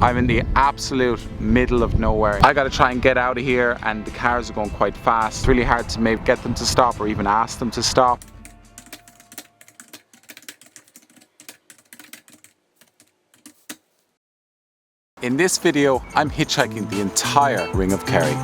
I'm in the absolute middle of nowhere. I gotta try and get out of here, and the cars are going quite fast. It's really hard to maybe get them to stop or even ask them to stop. In this video, I'm hitchhiking the entire Ring of Kerry.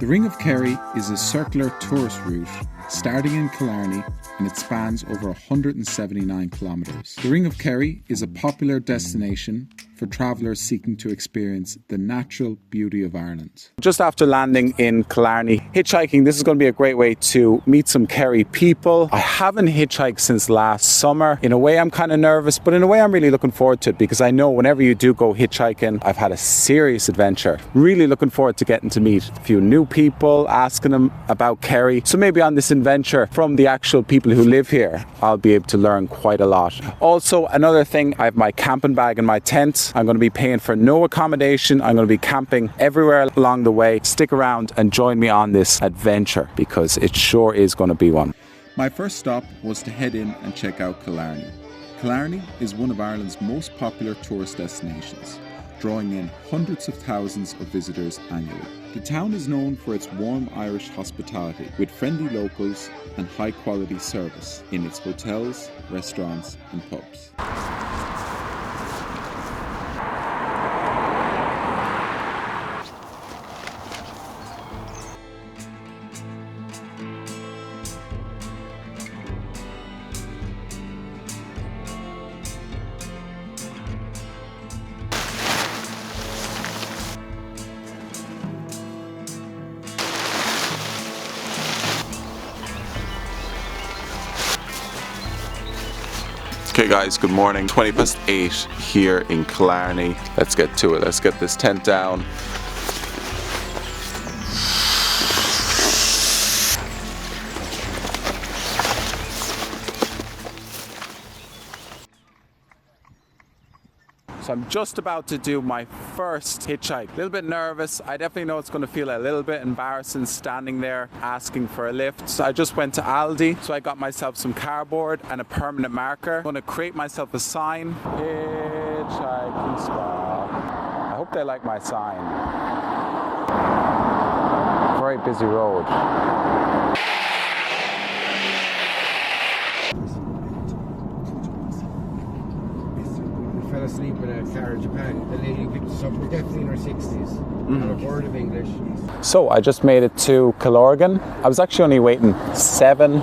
The Ring of Kerry is a circular tourist route starting in Killarney, and it spans over 179 kilometres. The Ring of Kerry is a popular destination for travellers seeking to experience the natural beauty of Ireland. Just after landing in Killarney, hitchhiking, this is going to be a great way to meet some Kerry people. I haven't hitchhiked since last summer. In a way, I'm kind of nervous, but in a way, I'm really looking forward to it because I know whenever you do go hitchhiking, I've had a serious adventure. Really looking forward to getting to meet a few new people, asking them about Kerry. So maybe on this adventure from the actual people who live here, I'll be able to learn quite a lot. Also, another thing, I have my camping bag and my tent. I'm going to be paying for no accommodation. I'm going to be camping everywhere along the way. Stick around and join me on this adventure because it sure is going to be one. My first stop was to head in and check out Killarney. Killarney is one of Ireland's most popular tourist destinations, drawing in hundreds of thousands of visitors annually. The town is known for its warm Irish hospitality with friendly locals and high quality service in its hotels, restaurants and pubs. Okay guys, good morning. 8:20 here in Killarney. Let's get to it. Let's get this tent down. So I'm just about to do my first hitchhike. A little bit nervous. I definitely know it's going to feel a little bit embarrassing standing there asking for a lift. So I just went to Aldi. So I got myself some cardboard and a permanent marker. I'm going to create myself a sign. Hitchhiking spot. I hope they like my sign. Very busy road. Asleep in a car in Japan. The lady picked us up. We're definitely in our 60s. Not a word of English. So I just made it to Killarney. I was actually only waiting 7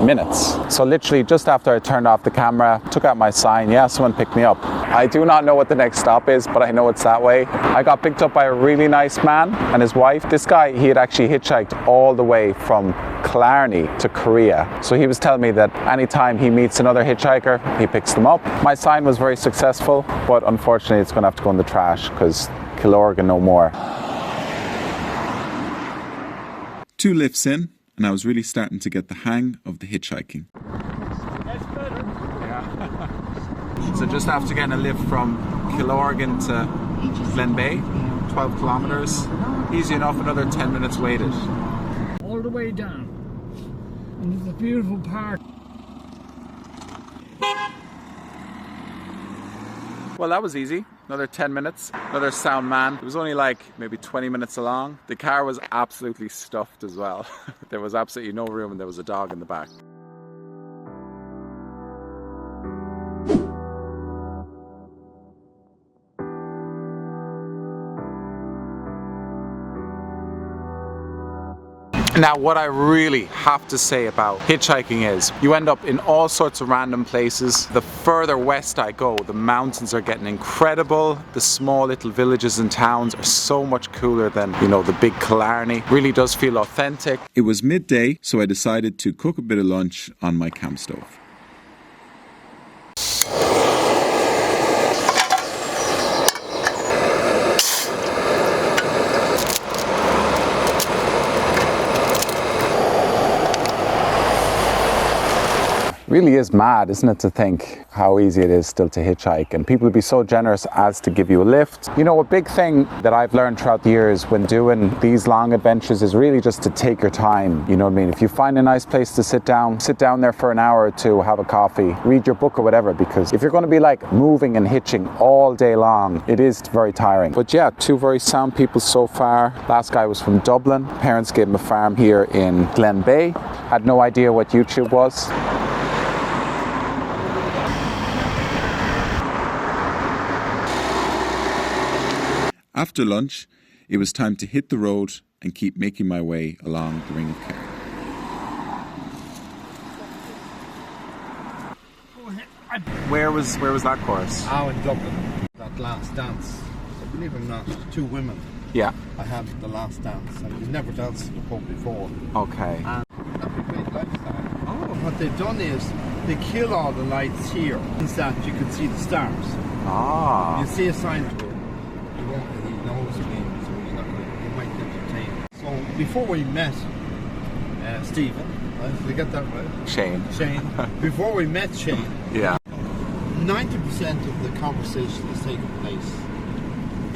minutes. So literally just after I turned off the camera, took out my sign, yeah, someone picked me up. I do not know what the next stop is, but I know it's that way. I got picked up by a really nice man and his wife. This guy, he had actually hitchhiked all the way from Killarney to Korea. So he was telling me that anytime he meets another hitchhiker, he picks them up. My sign was very successful, but unfortunately it's going to have to go in the trash because Killarney no more. 2 lifts in, and I was really starting to get the hang of the hitchhiking. That's better. Yeah. So just after getting a lift from Killarney to Glenbeigh, 12 kilometres, easy enough, another 10 minutes waited. All the way down. And it's a beautiful park. Well, that was easy. Another 10 minutes, another sound man. It was only like maybe 20 minutes along. The car was absolutely stuffed as well. There was absolutely no room and there was a dog in the back. Now, what I really have to say about hitchhiking is you end up in all sorts of random places. The further west I go, the mountains are getting incredible. The small little villages and towns are so much cooler than, you know, the big Killarney. Really does feel authentic. It was midday, so I decided to cook a bit of lunch on my camp stove. Really is mad, isn't it, to think how easy it is still to hitchhike, and people would be so generous as to give you a lift. You know, a big thing that I've learned throughout the years when doing these long adventures is really just to take your time. You know what I mean? If you find a nice place to sit down there for an hour or two, have a coffee, read your book or whatever, because if you're going to be like moving and hitching all day long, it is very tiring. But yeah, two very sound people so far. Last guy was from Dublin. Parents gave him a farm here in Glenbeigh. Had no idea what YouTube was. After lunch, it was time to hit the road and keep making my way along the Ring of Kerry. Where was that course? Oh, in Dublin. That last dance. Believe it or not, two women. Yeah. I had the last dance, and we've never danced in the pub before. Okay. And that'd be a great lifestyle. Oh, what they've done is they kill all the lights here, so that you can see the stars. Ah. You see a sign to it. He knows me, so he's not going to, he might entertain. So before we met Stephen, did I get that right? Shane. Before we met Shane, Yeah. 90% of the conversation is taking place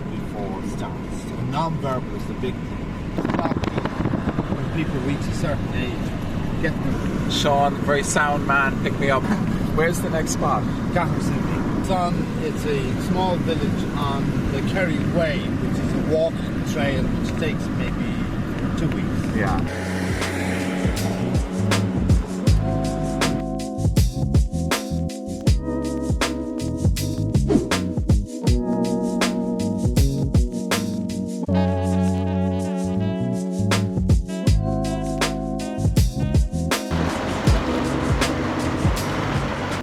before it starts. So non-verbal is the big thing. It's about when people reach a certain age, get them. Sean, very sound man, pick me up. Where's the next spot? It's a small village on the Kerry Way, which is a walking trail which takes maybe 2 weeks. Yeah.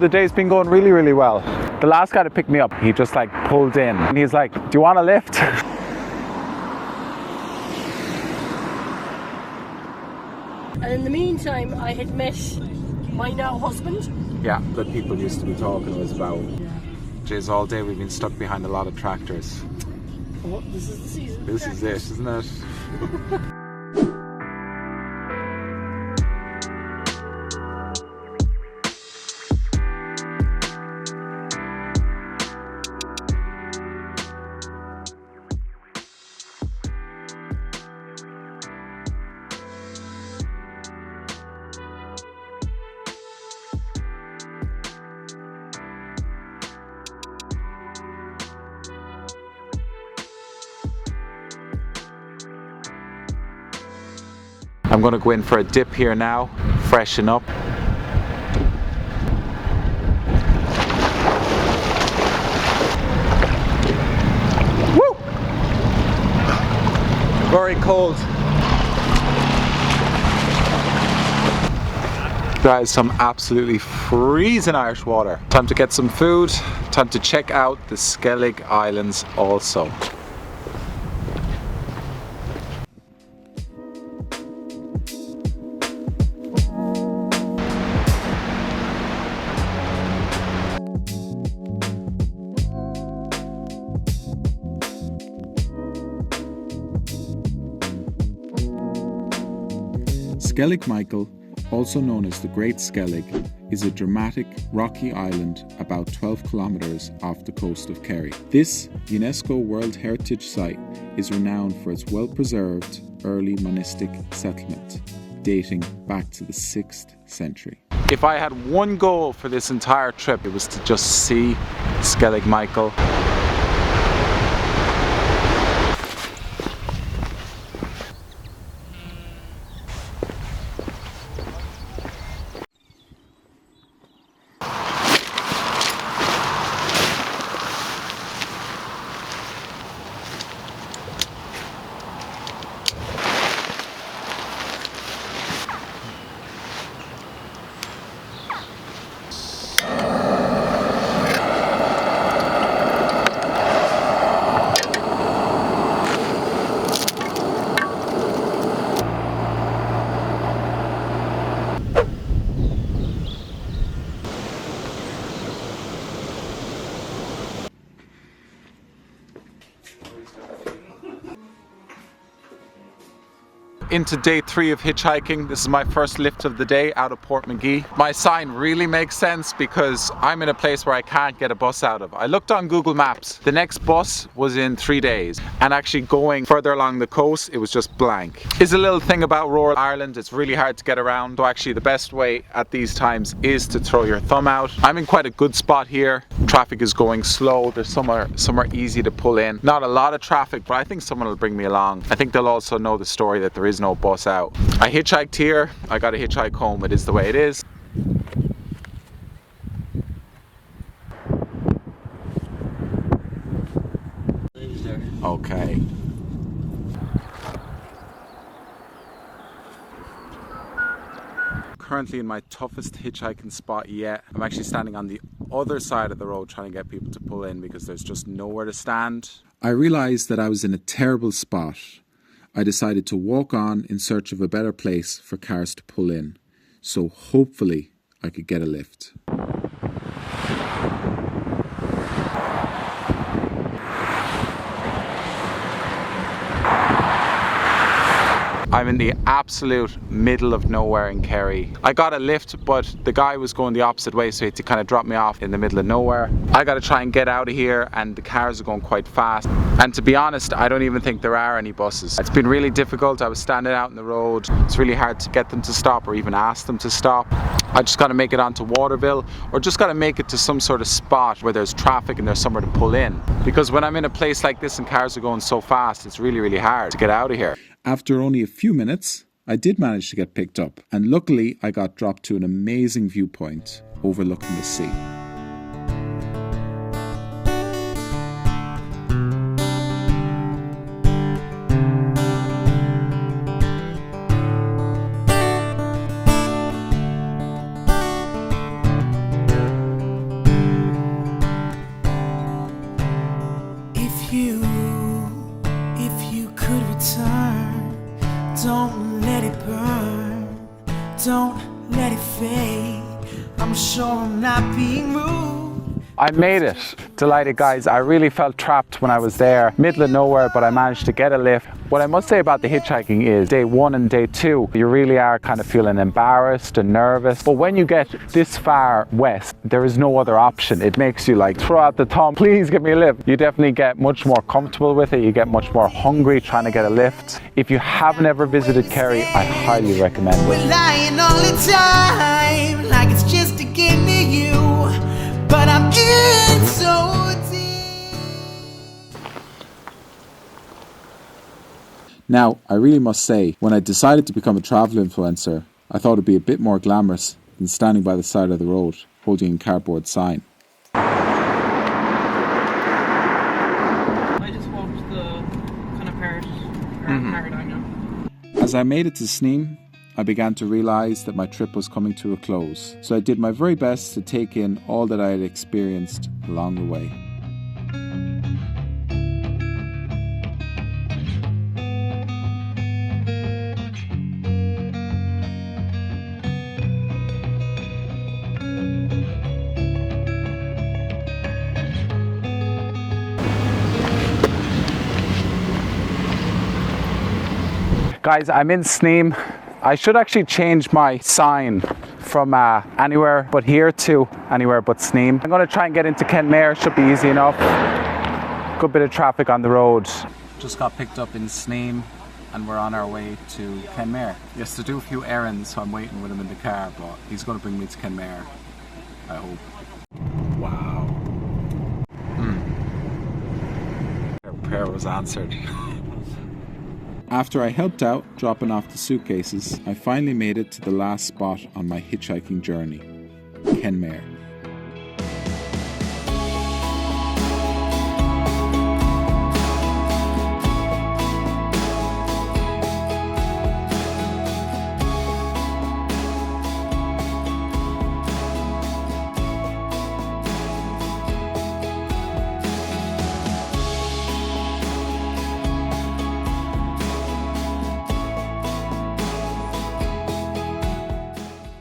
The day's been going really, really well. The last guy to pick me up, he just like pulled in and he's like, do you want a lift? And in the meantime, I had met my now husband. Yeah, that people used to be talking was about. Jeez, all day we've been stuck behind a lot of tractors. Oh, this is the season. This is it, isn't it? I'm going to go in for a dip here now, freshen up. Woo! Very cold. That is some absolutely freezing Irish water. Time to get some food, time to check out the Skellig Islands also. Skellig Michael, also known as the Great Skellig, is a dramatic rocky island about 12 kilometres off the coast of Kerry. This UNESCO World Heritage Site is renowned for its well-preserved early monastic settlement, dating back to the 6th century. If I had one goal for this entire trip, it was to just see Skellig Michael. into day 3 of hitchhiking. This is my first lift of the day out of Portmagee. My sign really makes sense because I'm in a place where I can't get a bus out of. I looked on Google Maps. The next bus was in 3 days, and actually going further along the coast, it was just blank. Here's a little thing about rural Ireland. It's really hard to get around. So actually the best way at these times is to throw your thumb out. I'm in quite a good spot here. Traffic is going slow. There's somewhere easy to pull in. Not a lot of traffic, but I think someone will bring me along. I think they'll also know the story that there is no bus out. I hitchhiked here. I got a hitchhike home. It is the way it is. Okay. Currently in my toughest hitchhiking spot yet. I'm actually standing on the other side of the road trying to get people to pull in because there's just nowhere to stand. I realised that I was in a terrible spot. I decided to walk on in search of a better place for cars to pull in. So hopefully I could get a lift. I'm in the absolute middle of nowhere in Kerry. I got a lift, but the guy was going the opposite way, so he had to kind of drop me off in the middle of nowhere. I got to try and get out of here, and the cars are going quite fast. And to be honest, I don't even think there are any buses. It's been really difficult. I was standing out in the road. It's really hard to get them to stop or even ask them to stop. I just got to make it onto Waterville, or just got to make it to some sort of spot where there's traffic and there's somewhere to pull in. Because when I'm in a place like this and cars are going so fast, it's really, really hard to get out of here. After only a few minutes, I did manage to get picked up, and luckily I got dropped to an amazing viewpoint overlooking the sea. If you could return, don't let it burn, don't let it fade. I'm sure I'm not being rude. I made it. Delighted, guys. I really felt trapped when I was there, middle of nowhere, but I managed to get a lift. What I must say about the hitchhiking is day 1 and day 2, you really are kind of feeling embarrassed and nervous. But when you get this far west, there is no other option. It makes you like throw out the thumb, please give me a lift. You definitely get much more comfortable with it. You get much more hungry trying to get a lift. If you haven't ever visited Kerry, I highly recommend it. We're lying all the time, like it's just to get near you, but I'm in so deep. Now, I really must say, when I decided to become a travel influencer, I thought it'd be a bit more glamorous than standing by the side of the road, holding a cardboard sign. I just walked the kind of paradigm now. As I made it to Sneem, I began to realise that my trip was coming to a close, so I did my very best to take in all that I had experienced along the way. Guys, I'm in Sneem. I should actually change my sign from anywhere but here to anywhere but Sneem. I'm going to try and get into Kenmare, should be easy enough. Good bit of traffic on the road. Just got picked up in Sneem and we're on our way to Kenmare. He has to do a few errands, so I'm waiting with him in the car, but he's going to bring me to Kenmare, I hope. Wow. Our prayer was answered. After I helped out dropping off the suitcases, I finally made it to the last spot on my hitchhiking journey, Kenmare.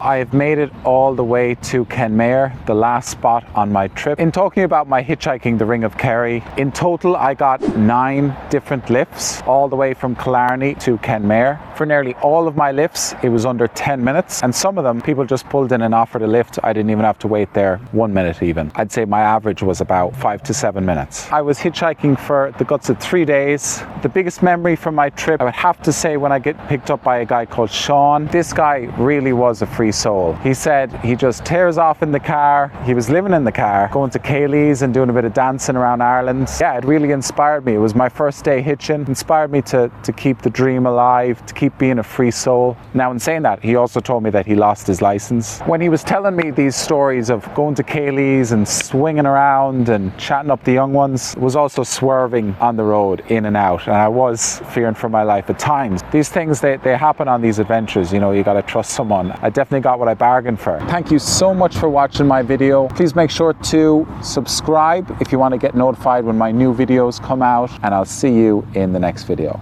I have made it all the way to Kenmare, the last spot on my trip. In talking about my hitchhiking the Ring of Kerry, in total I got 9 different lifts all the way from Killarney to Kenmare. For nearly all of my lifts, it was under 10 minutes, and some of them people just pulled in and offered a lift. I didn't even have to wait there 1 minute even. I'd say my average was about 5 to 7 minutes. I was hitchhiking for the guts of 3 days. The biggest memory from my trip, I would have to say when I get picked up by a guy called Sean. This guy really was a free soul. He said he just tears off in the car. He was living in the car, going to Cayleys and doing a bit of dancing around Ireland. Yeah, it really inspired me. It was my first day hitching. It inspired me to keep the dream alive, to keep being a free soul. Now, in saying that, he also told me that he lost his license. When he was telling me these stories of going to Cayleys and swinging around and chatting up the young ones, was also swerving on the road in and out, and I was fearing for my life at times. These things, they happen on these adventures, you know, you gotta trust someone. I definitely got what I bargained for. Thank you so much for watching my video. Please make sure to subscribe if you want to get notified when my new videos come out, and I'll see you in the next video.